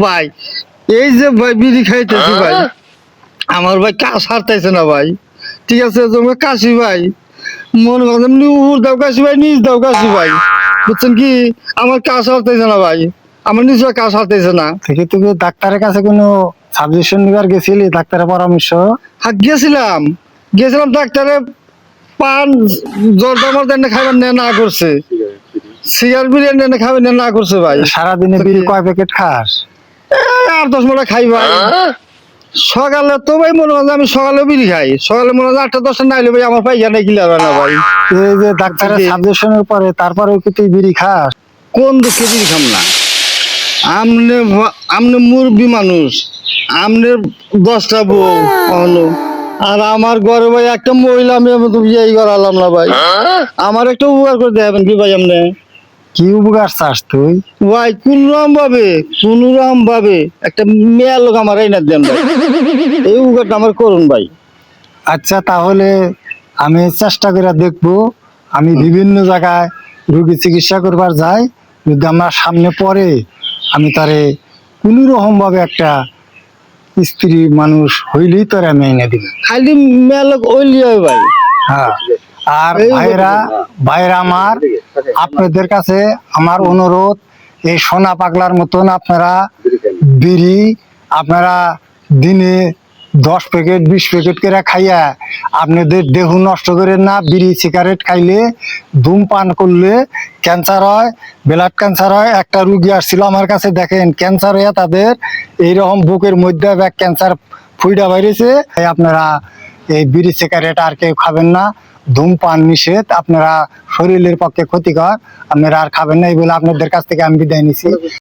ভাই এই যে ভাই বিড়ি খাইতেছি ভাই, আমার ভাই কাজ হারতেছে না ভাই। ঠিক আছে তোমার কাশি ভাই, মনে করেন উপর দাও কাশি ভাই, নিচ দাও কাশি ভাই, বুঝছেন কি? আমার কাজ হারতেছে না ভাই, আমার নিজ কাজ হারতেছে না। থেকে তুমি ডাক্তারের কাছে কোনো সাজেশন নিবার গেছিলি, ডাক্তারের পরামর্শ? হ্যাঁ গেছিলাম, গেছিলাম ডাক্তারে পান জর্দামার দেন খাইবার না করছে, সিগার বিরিয়ানি এনে খাবেন না করছে ভাই। সারাদিনে বিড়ি কয় প্যাকেট খাস? 8-10 মোটা খাই ভাই। সকালে তো ভাই মনে হয় আমি সকালে বিড়ি খাই, সকালে মনে হয় 8-10 নাইলে ভাই আমার পাইখানা কিলার হয় না ভাই। এই যে ডাক্তারের সাজেশনের পরে তারপরেও কি তুই বিড়ি খাস? কোন দুঃখে বিড়ি খাম না? আমনে আমনে মুরব্বী মানুষ, আমনে 10টা বউ হলো, আর আমার ঘরে ভাই একটা মহিলা, আমি এই করালাম না ভাই। আমার একটা উপকার করে দেবেন কি ভাই আপনি? কি উপকার চাস তুই? ভাই কোন রকম ভাবে একটা মেয়া লোক আমার এই না দেন ভাই, এই উপকারটা আমার করুন ভাই। আচ্ছা তাহলে আমি চেষ্টা করে দেখবো। আমি বিভিন্ন জায়গায় রোগী চিকিৎসা করবার যাই, যদি আমার সামনে পড়ে আমি তারে কোনো রকম ভাবে একটা স্ত্রী মানুষ হইলেই তোর আমি এনে দিব। খালি মেয়া লোক ওইলি হয় ভাই। হ্যাঁ, আর ভাইরা আমার, আপনাদের কাছে আমার অনুরোধ, এই সোনা পাগলার মতন আপনারা বিড়ি আপনারা দিনে 10 প্যাকেট 20 প্যাকেট করে খাইয়া আপনাদের দেহ নষ্ট করেন না। বিড়ি সিগারেট খাইলে, ধূমপান করলে ক্যান্সার হয়, ব্লাড ক্যান্সার হয়। একটা রুগী আসছিল আমার কাছে, দেখেন ক্যান্সার হয়ে তাদের এইরকম বুকের মধ্যে ব্যাক ক্যান্সার ফুইডা বাইরেছে। আপনারা এই বিড়ি সিগারেট আর কেউ খাবেন না, ধূমপান নিষেধ, আপনারা শরীরের পক্ষে ক্ষতিকর, আপনারা আর খাবেন না। এই বলে আপনাদের কাছ থেকে আমি বিদায় নিছি।